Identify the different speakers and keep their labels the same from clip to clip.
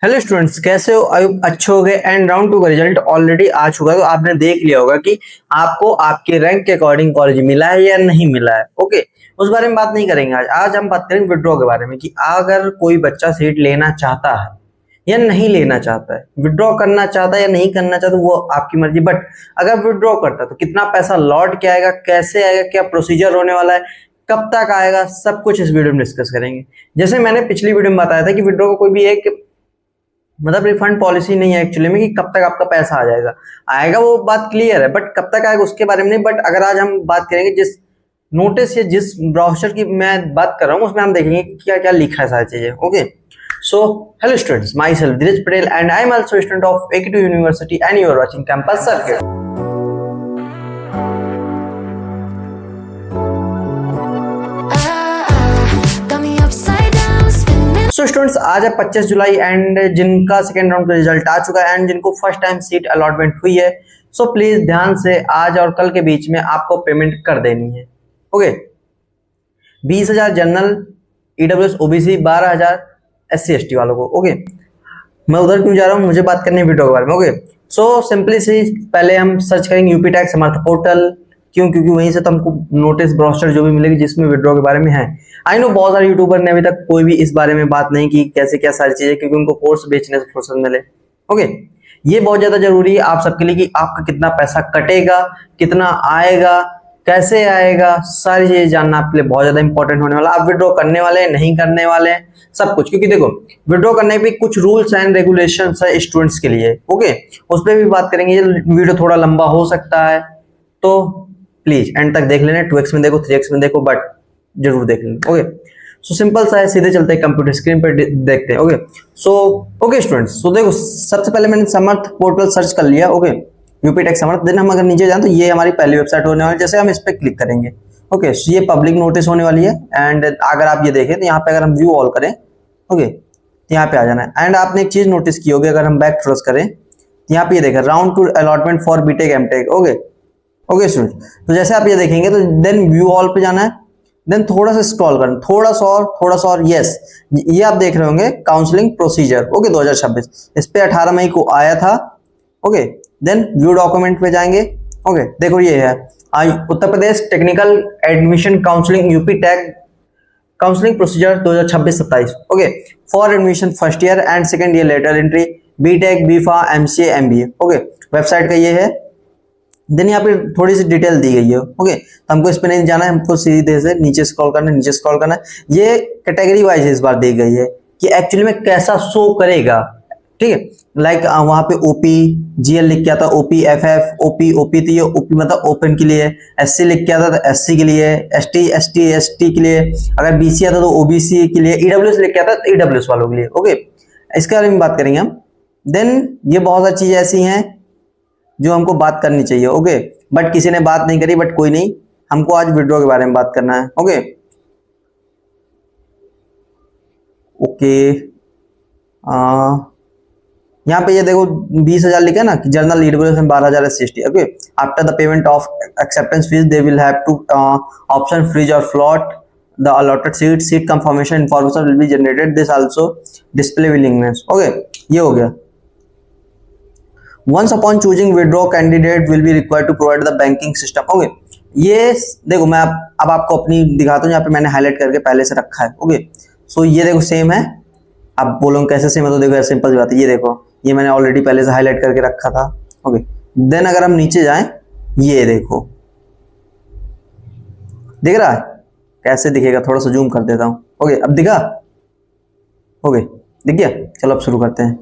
Speaker 1: Hello students, कैसे हो? अच्छे हो गए एंड राउंड टू का रिजल्ट ऑलरेडी आ चुका है। तो आपने देख लिया होगा कि आपको आपके रैंक के अकॉर्डिंग कॉलेज मिला है या नहीं मिला है। ओके, उस बारे में बात नहीं करेंगे। आज हम बात करेंगे विड्रॉ के बारे में कि अगर कोई बच्चा सीट लेना चाहता है या नहीं लेना चाहता है, विड्रॉ करना चाहता है या नहीं करना चाहता, वो आपकी मर्जी। बट अगर विड्रॉ करता है तो कितना पैसा लौट के आएगा, कैसे आएगा, क्या प्रोसीजर होने वाला है, कब तक आएगा, सब कुछ इस वीडियो में डिस्कस करेंगे। जैसे मैंने पिछली वीडियो में बताया था कि विड्रॉ का कोई भी एक मतलब रिफंड पॉलिसी नहीं है एक्चुअली में कि कब तक आपका पैसा आ जाएगा। आएगा वो बात क्लियर है, बट कब तक आएगा उसके बारे में नहीं। बट अगर आज हम बात करेंगे जिस नोटिस या जिस ब्राउचर की मैं बात कर रहा हूँ उसमें हम देखेंगे कि क्या क्या लिखा है सारी चीजें। Okay, so hello students, myself Dheeraj Patel and I am also student of AQ2 university and you are watching campus circuit. So students, आज है 25 जुलाई एंड जिनका सेकेंड राउंड का रिजल्ट आ चुका है एंड जिनको फर्स्ट टाइम सीट अलॉटमेंट हुई है, सो प्लीज ध्यान से आज और कल के बीच में आपको पेमेंट कर देनी है। Okay, 20,000 general, EWS OBC, 12,000 SC ST वालों को। ओके, मैं उधर क्यों जा रहा हूँ, मुझे बात करनी है वीडियो के बारे में। ओके, सो सिंपली सी पहले हम सर्च करेंगे यूपी टैक्स समर्थ पोर्टल। क्यों? क्योंकि वहीं से तो हमको नोटिस ब्रोशर जो भी मिलेगी जिसमें विड्रॉ के बारे में है। आई नो बहुत सारे यूट्यूबर ने अभी तक कोई भी इस बारे में बात नहीं की कैसे क्या सारी चीजें, क्योंकि उनको कोर्स बेचने से फुर्सत मिले। ओके, ये बहुत ज्यादा जरूरी है आप सबके लिए कि आपका कितना पैसा कटेगा, कितना आएगा, कैसे आएगा, सारी चीजें जानना आपके लिए बहुत ज्यादा इंपॉर्टेंट होने वाला। आप विड्रॉ करने वाले हैं, नहीं करने वाले हैं, सब कुछ। क्योंकि देखो, विड्रॉ करने पे कुछ रूल्स एंड रेगुलेशंस है स्टूडेंट्स के लिए। ओके, उस पर भी बात करेंगे। ये वीडियो थोड़ा लंबा हो सकता है तो प्लीज एंड तक देख लेना। 2x में देखो, 3x में देखो, बट जरूर देख लेना। ओके, सो सिंपल सा है, सीधे चलते हैं कंप्यूटर स्क्रीन पर देखते हैं। ओके, सो ओके स्टूडेंट्स, सो देखो सबसे पहले मैंने समर्थ पोर्टल सर्च कर लिया। ओके, यूपी टेक समर्थ। देन हम अगर नीचे जाएं तो ये हमारी पहली वेबसाइट होने वाली है। जैसे हम इस पर क्लिक करेंगे, ओके, सो ये पब्लिक नोटिस होने वाली है। एंड अगर आप ये देखें तो यहाँ पे अगर हम व्यू ऑल करें, ओके, तो यहाँ पे आ जाना है। एंड आपने एक चीज नोटिस की होगी, अगर हम बैक ट्रस्ट करें तो यहाँ पे ये देखें round two allotment for BTech MTech. Okay okay student, तो जैसे आप ये देखेंगे तो देन व्यू ऑल पे जाना है। देन थोड़ा सा स्क्रॉल करना, थोड़ा सा और, थोड़ा सा और। यस, ये आप देख रहे होंगे काउंसलिंग प्रोसीजर। ओके, 2026 इस पे 18 मई को आया था। ओके, देन व्यू डॉक्यूमेंट पे जाएंगे। ओके, देखो ये है Uttar Pradesh technical admission counselling UP tech counselling procedure 2026-27। Okay, for admission first year and second year lateral entry BTech बीफा MCA MBA। ओके, वेबसाइट का ये है। देन यहाँ पे थोड़ी सी डिटेल दी गई है। ओके, तो हमको इस पे नहीं जाना है, हमको सीधे से नीचे स्क्रॉल करना है, नीचे स्क्रॉल करना है। ये कैटेगरी वाइज इस बार दी गई है कि एक्चुअली में कैसा शो करेगा। ठीक है, लाइक वहां पे OP GL लिख के आता, OP FF OP तो ये OP मतलब ओपन के लिए, SC लिख के आता तो SC के लिए, ST ST ST के लिए, अगर BC आता तो OBC के लिए, EWS लिख के आता तो EWS वालों के लिए। ओके, इसके बारे में बात करेंगे हम। देन ये बहुत सारी चीजें ऐसी हैं जो हमको बात करनी चाहिए। ओके, बट किसी ने बात नहीं करी, बट कोई नहीं, हमको आज विड्रॉ के बारे में बात करना है। ओके ओके, यहाँ पे ये देखो 20,000 लिखा है ना, जर्नल EWS में 12,000 SC/ST। Okay, after the payment of acceptance fee they will have two option freeze और float the allotted seat confirmation information will be generated, this also display willingness। Okay, ये हो गया। Once upon choosing withdraw, candidate will be required to provide the banking system। Okay, ये देखो मैं अब आपको अपनी दिखाता हूँ। यहाँ पे मैंने हाईलाइट करके पहले से रखा है। ओके, सो ये देखो सेम है। अब बोलोगे कैसे सेम है, तो देखो सिंपल सी बात है, ये देखो ये मैंने ऑलरेडी पहले से हाईलाइट करके रखा था। ओके, देन अगर हम नीचे जाएं, ये देखो दिख रहा है, कैसे दिखेगा, थोड़ा सा जूम कर देता हूँ। ओके, अब दिखा? ओके, दिख गया। चलो अब शुरू करते हैं।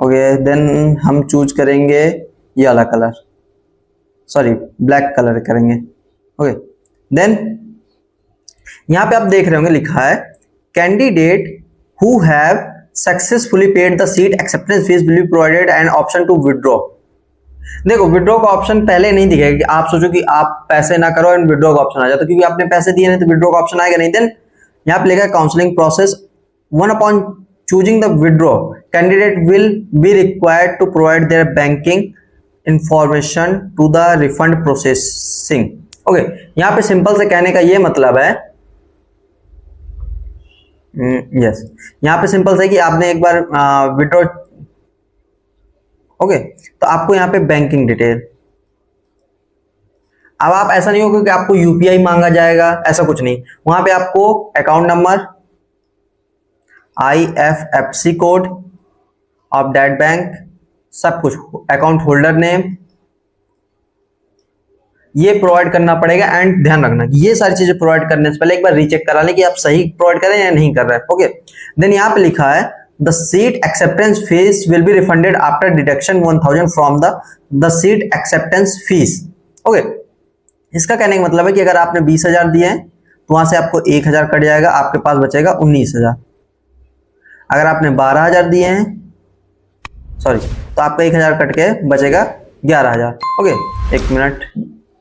Speaker 1: ओके, देन हम चूज करेंगे ये वाला कलर, सॉरी ब्लैक कलर करेंगे। ओके, देन यहां पे आप देख रहे होंगे लिखा है candidate who have successfully paid the seat acceptance fee will be provided and option to withdraw. देखो, विड्रॉ का ऑप्शन पहले नहीं दिखेगा कि आप सोचो कि आप पैसे ना करो एंड विड्रॉ का ऑप्शन आ जाता, क्योंकि आपने पैसे दिए नहीं तो विड्रॉ का ऑप्शन आएगा नहीं। देन यहाँ पे लिखा है counselling process. One upon choosing the withdraw, candidate will be required to provide their banking information to the refund processing। Okay, यहाँ पे सिंपल से कहने का ये मतलब है, यस, यहाँ पे सिंपल है कि आपने एक बार विड्रॉ, ओके, तो आपको यहाँ पे बैंकिंग डिटेल, अब आप ऐसा नहीं होगा कि आपको यूपीआई मांगा जाएगा, ऐसा कुछ नहीं, वहां पे आपको account number, IFSC code of that bank, सब कुछ, अकाउंट होल्डर नेम, ये प्रोवाइड करना पड़ेगा। एंड ध्यान रखना ये सारी चीजें प्रोवाइड करने से पहले एक बार रीचेक करा लें कि आप सही प्रोवाइड करें या नहीं कर रहे हैं। ओके, देन यहाँ पे लिखा है the seat acceptance fee will be refunded after deduction 1000 from the seat acceptance fees. Okay, इसका कहने का मतलब है कि अगर आपने 20,000 दिए हैं तो वहां से आपको 1,000 कट जाएगा, आपके पास बचेगा 19,000। अगर आपने 12,000 दिए हैं, सॉरी, तो आपका 1,000 कट के बचेगा 11,000। ओके, एक मिनट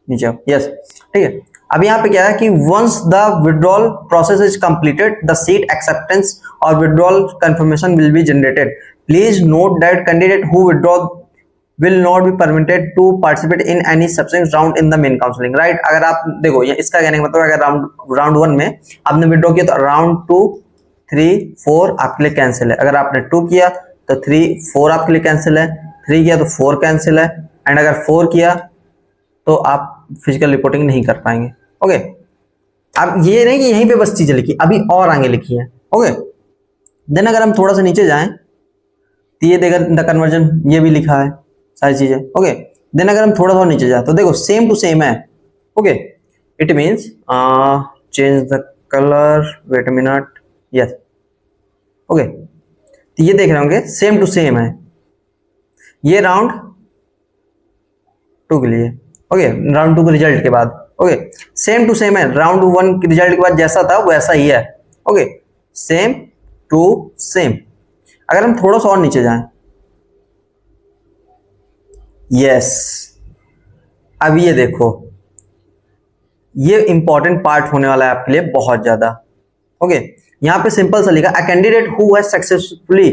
Speaker 1: नीचे, यस, ठीक है। अब यहाँ पे क्या है कि once the withdrawal process is completed the seat acceptance और withdrawal confirmation will be generated. Please note that candidate who withdraw will not be permitted to participate in any subsequent round in the main counseling, right? अगर आप देखो ये इसका कहने का मतलब अगर राउंड 1 में आपने विड्रॉ किया तो राउंड 2, 3, 4 आपके लिए कैंसिल है। अगर आपने 2 किया तो 3, 4 आपके लिए कैंसिल है, 3 किया तो 4 कैंसिल है, एंड अगर 4 किया तो आप फिजिकल रिपोर्टिंग नहीं कर पाएंगे। ओके, अब ये नहीं कि यहीं पे बस चीजें लिखी, अभी और आगे लिखी है। ओके, देन अगर हम थोड़ा सा नीचे जाएं तो ये देखो द कन्वर्जन, ये भी लिखा है सारी चीजें। ओके, देन अगर हम थोड़ा सा नीचे जाए तो देखो सेम टू सेम है। Okay, it means change the colour, wait a minute, yes. Okay, तो ये देख रहे होंगे सेम टू सेम है, ये राउंड 2 के लिए। ओके, राउंड 2 के रिजल्ट के बाद, ओके, सेम टू सेम है, राउंड 1 के रिजल्ट के बाद जैसा था वैसा ही है। Okay, same to same. अगर हम थोड़ा सा और नीचे जाएं, यस, अब ये देखो, ये इंपॉर्टेंट पार्ट होने वाला है आपके लिए बहुत ज्यादा। ओके, यहां पे सिंपल सा लिखा, a candidate who has successfully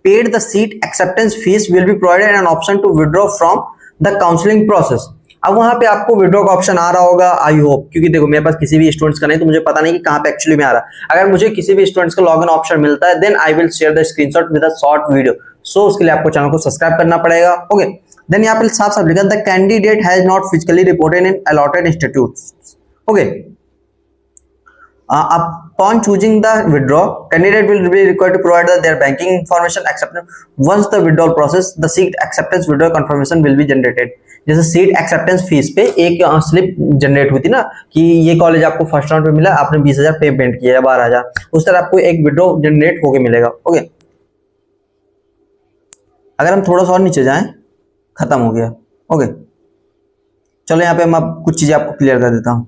Speaker 1: paid the seat acceptance fee will be provided an option to withdraw from the counselling process. अब वहां पे आपको विड्रॉ का ऑप्शन आ रहा होगा, आई होप, क्योंकि देखो मेरे पास किसी भी स्टूडेंट्स का नहीं तो मुझे पता नहीं कि कहां पे एक्चुअली में आ रहा है। अगर मुझे किसी भी स्टूडेंट्स का लॉगिन ऑप्शन मिलता है then I will share the screenshot with a short video. So उसके लिए आपको चैनल को सब्सक्राइब करना पड़ेगा। ओके, देन यहाँ पे साफ साफ लिखा the candidate has not physically reported in allotted institutes. Okay, upon choosing the withdraw candidate will be required to provide their banking information acceptance once the withdrawal process the seat acceptance withdrawal confirmation will be generated। जैसे seat acceptance fees पे एक slip generate हुई थी ना कि ये college आपको first round पे मिला, आपने 20,000 पेमेंट किया या 12,000, उस तरह आपको एक विड्रॉ जनरेट होके मिलेगा। ओके, अगर हम थोड़ा सा और नीचे जाएं, खत्म हो गया। ओके, चलो यहाँ पे हम अब कुछ चीजें आपको क्लियर कर देता हूँ।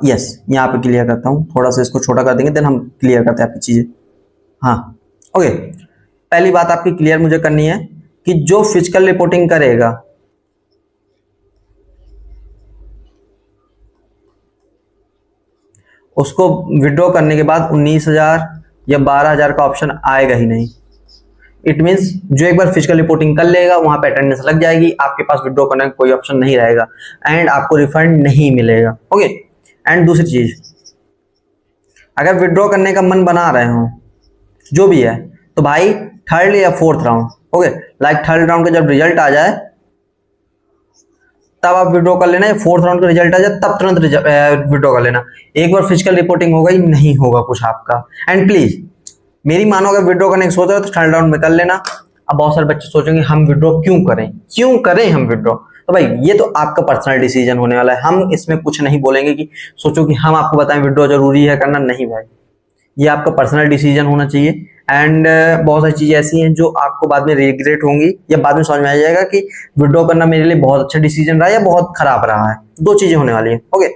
Speaker 1: यस, यहाँ पे क्लियर करता हूँ, थोड़ा सा इसको छोटा कर देंगे देन हम क्लियर करते हैं आपकी चीजें। हाँ, ओके, पहली बात आपकी क्लियर मुझे करनी है कि जो फिजिकल रिपोर्टिंग करेगा उसको विड्रॉ करने के बाद 19,000 या 12,000 का ऑप्शन आएगा ही नहीं। इट मीन्स जो एक बार फिजिकल रिपोर्टिंग कर लेगा वहां पे अटेंडेंस लग जाएगी, आपके पास विड्रॉ करने का कोई ऑप्शन नहीं रहेगा एंड आपको रिफंड नहीं मिलेगा। ओके, एंड दूसरी चीज, अगर विड्रॉ करने का मन बना रहे हो जो भी है तो भाई 3rd या 4th round, okay, like 3rd round का जब रिजल्ट आ जाए तब आप विड्रॉ कर लेना, या 4th राउंड का रिजल्ट आ जाए तब तुरंत विड्रॉ कर लेना। एक बार फिजिकल रिपोर्टिंग होगा ही नहीं होगा कुछ आपका। एंड प्लीज मेरी मानो, अगर विड्रॉ करने की सोच रहे हो तो 3rd राउंड में कर लेना। अब बहुत सारे बच्चे सोचेंगे हम विड्रॉ क्यों करें हम विड्रॉ, तो भाई ये तो आपका पर्सनल डिसीजन होने वाला है, हम इसमें कुछ नहीं बोलेंगे कि सोचो कि हम आपको बताएं विड्रॉ जरूरी है करना, नहीं भाई, ये आपका पर्सनल डिसीजन होना चाहिए। एंड बहुत सारी चीजें ऐसी हैं जो आपको बाद में रिग्रेट होंगी या बाद में समझ में आ जाएगा कि विड्रॉ करना मेरे लिए बहुत अच्छा डिसीजन रहा है या बहुत खराब रहा है। 2 चीजें होने वाली है। ओके,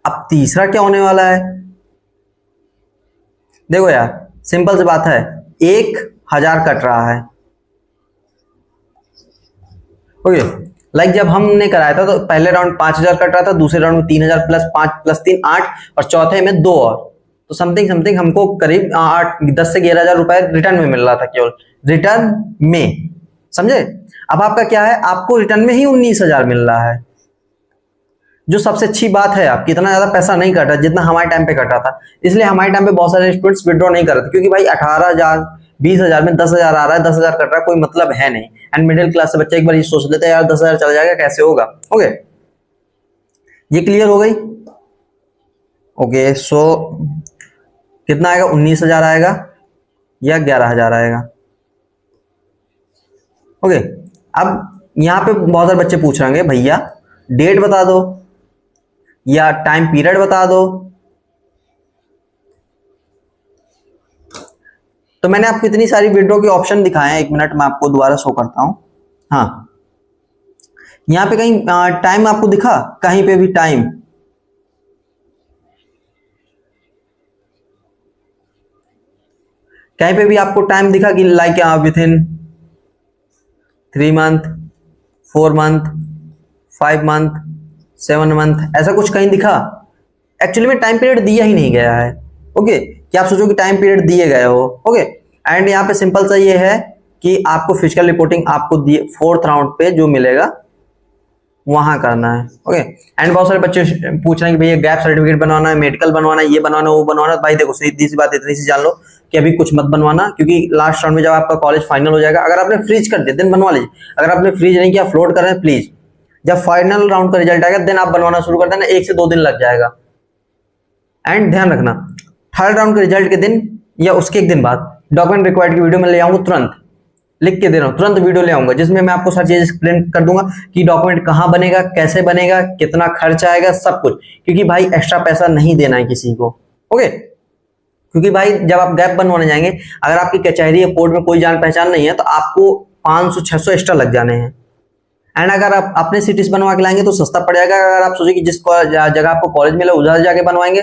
Speaker 1: अब तीसरा क्या होने वाला है, देखो यार सिंपल सी बात है, 1,000 कट रहा है। ओके, लाइक जब हमने कराया था तो पहले राउंड 5,000 कट रहा था, दूसरे राउंड में 3,000 प्लस 5 प्लस 3 8 और चौथे में 2 और, तो समथिंग हमको करीब 10 से 11,000 रुपए रिटर्न में मिल रहा था, केवल रिटर्न में, समझे। अब आपका क्या है, आपको रिटर्न में ही 19,000 मिल रहा है। जो सबसे अच्छी बात है, आपकी इतना ज्यादा पैसा नहीं कटा जितना हमारे टाइम पे कटा था। इसलिए हमारे टाइम पे बहुत सारे स्टूडेंट्स विड्रॉ नहीं कर रहे थे, क्योंकि भाई 18,000 20,000 में 10,000 आ रहा है, 10,000 कट रहा है, कोई मतलब है नहीं। एंड मिडिल क्लास से बच्चा एक बार ये सोच लेता है यार 10,000 चल जाएगा, कैसे होगा। ओके, ये क्लियर हो गई। ओके, सो कितना आएगा, 19,000 आएगा या 11,000 आएगा। ओके, अब यहाँ पे बहुत सारे बच्चे पूछ रहे हैं भैया डेट बता दो या टाइम पीरियड बता दो। तो मैंने आपको इतनी सारी विड्रॉ के ऑप्शन दिखाए हैं, 1 मिनट मैं आपको दोबारा शो करता हूं। हाँ, यहां पे कहीं टाइम आपको दिखा, कहीं पे भी टाइम? कहीं पे भी आपको टाइम दिखा कि like with in 3 month, 4 month, 5 month, 7 month, ऐसा कुछ कहीं दिखा? एक्चुअली में टाइम पीरियड दिया ही नहीं गया है। ओके, कि आप सोचो कि टाइम पीरियड दिए गए हो। ओके, एंड यहाँ पे सिंपल सा ये है कि आपको फिजिकल रिपोर्टिंग आपको 4th राउंड पे जो मिलेगा वहां करना है। ओके, एंड बहुत सारे बच्चे पूछ रहे हैं कि भैया गैप सर्टिफिकेट बनवाना है, मेडिकल बनवाना है, ये बनवाना है, वो बनवाना है। भाई देखो, सीधी सी बात इतनी सी जान लो कि अभी कुछ मत बनवाना, क्योंकि लास्ट राउंड में जब आपका कॉलेज फाइनल हो जाएगा, अगर आपने फ्रीज कर दिया देन बनवा लीजिए। अगर आपने फ्रीज नहीं किया, फ्लोट कर रहे हैं, प्लीज जब फाइनल राउंड का रिजल्ट आएगा देन आप बनवाना शुरू कर देना, 1 से 2 दिन लग जाएगा। एंड ध्यान रखना, 3rd राउंड के रिजल्ट के दिन या उसके 1 दिन बाद डॉक्यूमेंट रिक्वायर्ड की वीडियो में ले आऊंगा, तुरंत लिख के दे रहा हूं, तुरंत वीडियो ले आऊंगा, जिसमें मैं आपको सारी चीज एक्सप्लेन कर दूंगा कि डॉक्यूमेंट कहां बनेगा, कैसे बनेगा, कितना खर्च आएगा, सब कुछ। क्योंकि भाई एक्स्ट्रा पैसा नहीं देना है किसी को। ओके, क्योंकि भाई जब आप गैप बनवाने जाएंगे, अगर आपकी कचहरी या कोर्ट में कोई जान पहचान नहीं है तो आपको 500-600 एक्स्ट्रा लग जाने हैं। एंड अगर आप अपने सिटीज बनवा के लाएंगे तो सस्ता पड़ जाएगा। अगर आप सोचिए कि जिस जगह आपको कॉलेज मिला उधर जाके बनवाएंगे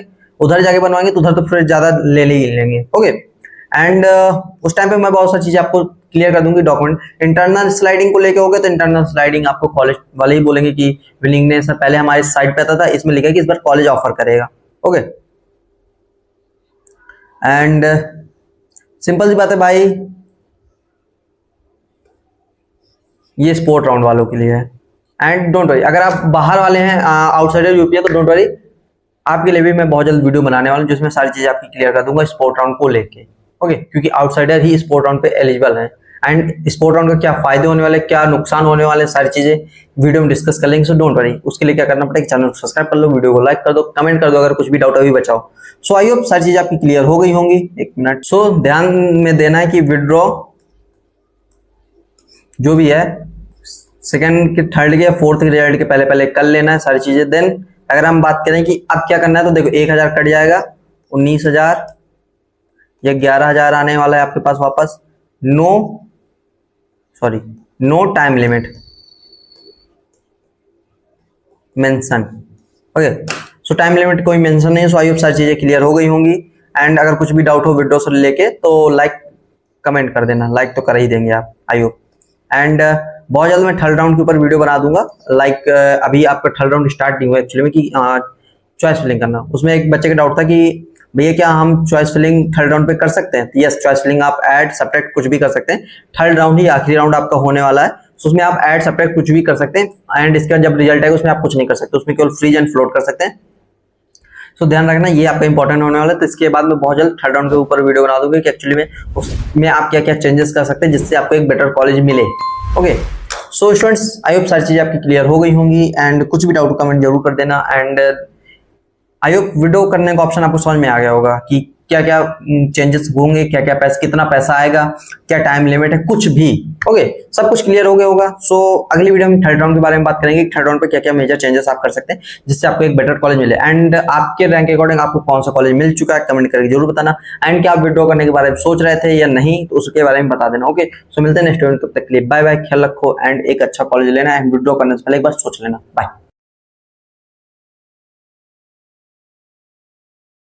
Speaker 1: तो उधर तो फिर ज्यादा ले लेंगे। ओके, एंड उस टाइम पे मैं बहुत सारी चीजें आपको क्लियर कर दूंगी। डॉक्यूमेंट इंटरनल स्लाइडिंग को लेके हो गया तो इंटरनल स्लाइडिंग आपको कॉलेज वाले ही बोलेंगे कि विलिंगनेस पहले हमारे साइट पे आता था, इसमें लिखा है कि इस बार कॉलेज ऑफर करेगा। ओके, एंड सिंपल सी बात है भाई, ये स्पोर्ट राउंड वालों के लिए है। एंड डोंट वरी, अगर आप बाहर वाले हैं, आउटसाइडर यूपी है, तो डोंट वरी, आपके लिए भी मैं बहुत जल्द वीडियो बनाने वाला हूँ जिसमें सारी चीजें आपकी क्लियर कर दूंगा स्पोर्ट राउंड को लेके। ओके, क्योंकि आउटसाइडर ही स्पोर्ट राउंड पे एलिजिबल है। एंड स्पोर्ट राउंड का क्या फायदे होने वाले, क्या नुकसान होने वाले, सारी चीजें वीडियो में डिस्कस कर लेंगे। सो डोंट वरी, उसके लिए क्या करना पड़ेगा, चैनल को सब्सक्राइब कर लो, वीडियो को लाइक कर दो, कमेंट कर दो अगर कुछ भी डाउट अभी बचाओ। सो आई होप सारी चीजें आपकी क्लियर हो गई होंगी। 1 मिनट, सो ध्यान में देना है कि विड्रॉ जो भी है 2nd के 3rd के या 4th के रिजल्ट के पहले कर लेना है सारी चीजें। देन अगर हम बात करें कि अब क्या करना है, तो देखो 1,000 कट जाएगा, 19,000 या 11,000 आने वाला है आपके पास वापस। No time limit mention. Okay, so time limit कोई मेंशन नहीं है। सो आई होप सारी चीजें क्लियर हो गई होंगी। एंड अगर कुछ भी डाउट हो विड्रॉ से लेके तो लाइक कमेंट कर देना, लाइक तो कर ही देंगे आप, आई होप। एंड बहुत जल्द मैं 3rd राउंड के ऊपर वीडियो बना दूंगा। लाइक अभी आपका 3rd राउंड स्टार्ट नहीं हुआ एक्चुअली में, कि चॉइस फिलिंग करना। उसमें एक बच्चे का डाउट था कि भैया क्या हम चॉइस फिलिंग 3rd राउंड पे कर सकते हैं? यस, चॉइस फिलिंग आप ऐड सब्ट्रैक्ट कुछ भी कर सकते हैं। 3rd राउंड ही आखिरी राउंड आपका होने वाला है, तो उसमें आप ऐड सब्ट्रैक्ट कुछ भी कर सकते हैं। एंड इसका जब रिजल्ट आएगा उसमें आप कुछ नहीं कर सकते, उसमें केवल फ्रीज एंड फ्लोट कर सकते हैं। सो ध्यान रखना, ये आपका इंपॉर्टेंट होने वाला है। तो इसके बाद में बहुत जल्द 3rd राउंड के ऊपर वीडियो बना दूंगा कि एक्चुअली में उसमें आप क्या क्या चेंजेस कर सकते हैं जिससे आपको एक बेटर कॉलेज मिले। Okay, so students, I hope सारी चीजें आपकी क्लियर हो गई होंगी। एंड कुछ भी डाउट कमेंट जरूर कर देना। एंड आई होप वीडियो करने का ऑप्शन आपको समझ में आ गया होगा कि क्या क्या चेंजेस होंगे, क्या क्या पैसा, कितना पैसा आएगा, क्या टाइम लिमिट है, कुछ भी। ओके, सब कुछ क्लियर हो गया होगा। सो अगली वीडियो में 3rd राउंड के बारे में बात करेंगे, 3rd राउंड पे क्या क्या मेजर चेंजेस आप कर सकते हैं जिससे आपको एक बेटर कॉलेज मिले। एंड आपके रैंक के अकॉर्डिंग आपको कौन सा कॉलेज मिल चुका है कमेंट करके जरूर बताना। एंड क्या आप विड्रॉ करने के बारे में सोच रहे थे या नहीं, तो उसके बारे में बता देना। ओके, सो मिलते हैं नेक्स्ट वीडियो में, तब तक के लिए बाय बाय, ख्याल रखो। एंड एक अच्छा कॉलेज लेना है, विड्रॉ करने से पहले एक बार सोच लेना। बाय।